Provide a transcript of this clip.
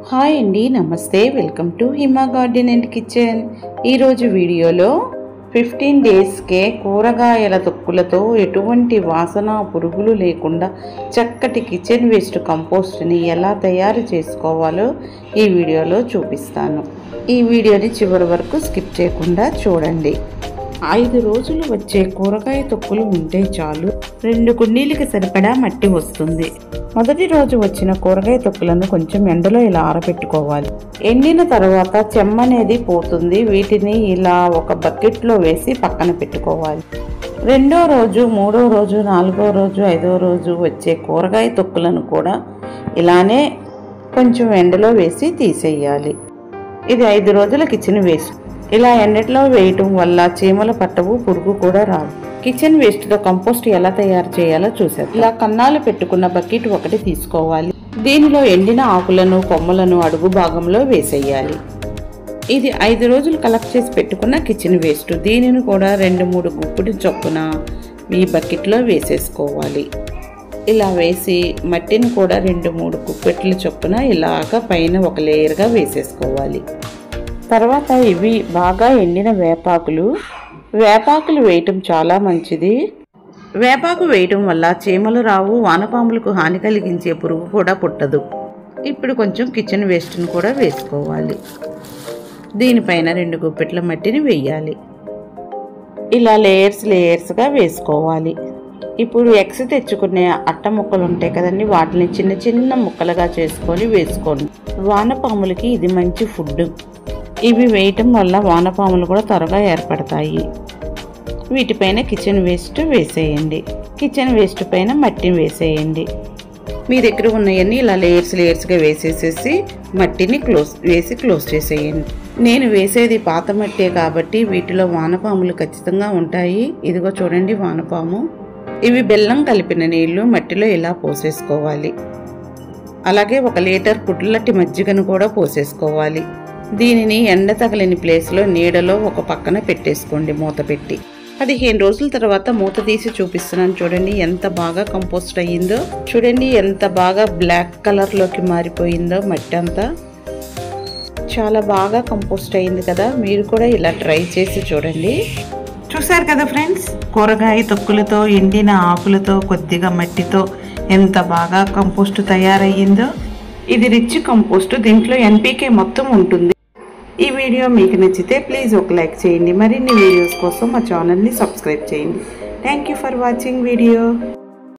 Hi అండి, నమస్తే. Welcome to Hima garden and kitchen. ఈరోజు వీడియోలో 15 డేస్కే కూరగాయల తొక్కులతో ఎటువంటి వాసన పురుగులు లేకుండా చక్కటి కిచెన్ వేస్ట్ కంపోస్ట్ని ఎలా తయారు చేసుకోవాలో ఈ వీడియోలో చూపిస్తాను. ఈ వీడియోని చివరి వరకు స్కిప్ చేయకుండా చూడండి. 5 రోజులు వచ్చే కూరగాయ తొక్కులు ఉంటే చాలు 2 కుండీలకి సరిపడా మట్టి వస్తుంది. మొదటి రోజు వచ్చిన కూరగాయ తొక్కులను కొంచెం ఎండలో ఇలా ఆరబెట్టుకోవాలి. ఎండిన తర్వాత చెమ్మ అనేది పోతుంది. వీటిని ఇలా ఒక బకెట్లో వేసి పక్కన పెట్టుకోవాలి. 2వ రోజు, 3వ రోజు, 4వ రోజు, 5వ రోజు వచ్చే కూరగాయ తొక్కులను కూడా ఇలానే కొంచెం ఎండలో వేసి తీసేయాలి. ఇది 5 రోజుల కిచెన్ వేస్ట్. ఇలా ఎండలో వేయటం వల్ల చీమల పట్టవు, పురుగు కూడా రాదు. కిచెన్ వేస్ట్తో కంపోస్ట్ ఎలా తయారు చేయాలో చూసారు. ఇలా కన్నాలు పెట్టుకున్న బకెట్ ఒకటి తీసుకోవాలి. దీనిలో ఎండిన ఆకులను, కొమ్మలను అడుగు భాగంలో వేసేయాలి. ఇది 5 రోజులు కలెక్ట్ చేసి పెట్టుకున్న కిచెన్ వేస్ట్. దీనిని కూడా 2-3 గుప్పిడి చొప్పున ఈ బకెట్లో వేసేసుకోవాలి. ఇలా వేసి మట్టిని కూడా 2-3 గుప్పెట్ల చొప్పున ఇలాగ పైన ఒక లేయర్గా వేసేసుకోవాలి. తర్వాత ఇవి బాగా ఎండిన వేపాకులు వేయటం చాలా మంచిది. వేపాకు వేయటం వల్ల చీమలు రావు, వానపాములకు హాని కలిగించే పురుగు కూడా పుట్టదు. ఇప్పుడు కొంచెం కిచెన్ వేస్ట్ని కూడా వేసుకోవాలి. దీనిపైన 2 గుప్పెట్ల మట్టిని వేయాలి. ఇలా లేయర్స్గా వేసుకోవాలి. ఇప్పుడు ఎగ్స్ తెచ్చుకునే అట్ట ముక్కలు ఉంటాయి కదండి, వాటిని చిన్న చిన్న ముక్కలుగా చేసుకొని వేసుకోండి. వానపాములకి ఇది మంచి ఫుడ్. ఇవి వేయటం వల్ల వానపాములు కూడా త్వరగా ఏర్పడతాయి. వీటిపైన కిచెన్ వేస్ట్ వేసేయండి. కిచెన్ వేస్ట్ పైన మట్టిని వేసేయండి. మీ దగ్గర ఉన్నవన్నీ ఇలా లేయర్స్గా వేసేసేసి మట్టిని క్లోజ్ చేసేయండి. నేను వేసేది పాత మట్టే కాబట్టి వీటిలో వానపాములు ఖచ్చితంగా ఉంటాయి. ఇదిగో చూడండి వానపాము. ఇవి బెల్లం కలిపిన నీళ్లు మట్టిలో ఇలా పోసేసుకోవాలి. అలాగే 1 లీటర్ పుల్లటి మజ్జిగను కూడా పోసేసుకోవాలి. దీనిని ఎండ తగలని ప్లేస్లో నీడలో ఒక పక్కన పెట్టేసుకోండి మూత పెట్టి. 15 రోజుల తర్వాత మూత తీసి చూపిస్తున్నాను. చూడండి ఎంత బాగా కంపోస్ట్ అయ్యిందో. చూడండి ఎంత బాగా బ్లాక్ కలర్లోకి మారిపోయిందో మట్టి అంతా. చాలా బాగా కంపోస్ట్ అయ్యింది కదా. మీరు కూడా ఇలా ట్రై చేసి చూడండి. చూసారు కదా ఫ్రెండ్స్, కూరగాయ తొక్కులతో, ఎండిన ఆకులతో, కొద్దిగా మట్టితో ఎంత బాగా కంపోస్ట్ తయారయ్యిందో. ఇది రిచ్ కంపోస్ట్. దీంట్లో NPK మొత్తం ఉంటుంది. ఈ వీడియో మీకు నచ్చితే ప్లీజ్ ఒక లైక్ చేయండి. మరిన్ని వీడియోస్ కోసం మా ఛానల్ని సబ్స్క్రైబ్ చేయండి. Thank you for watching video.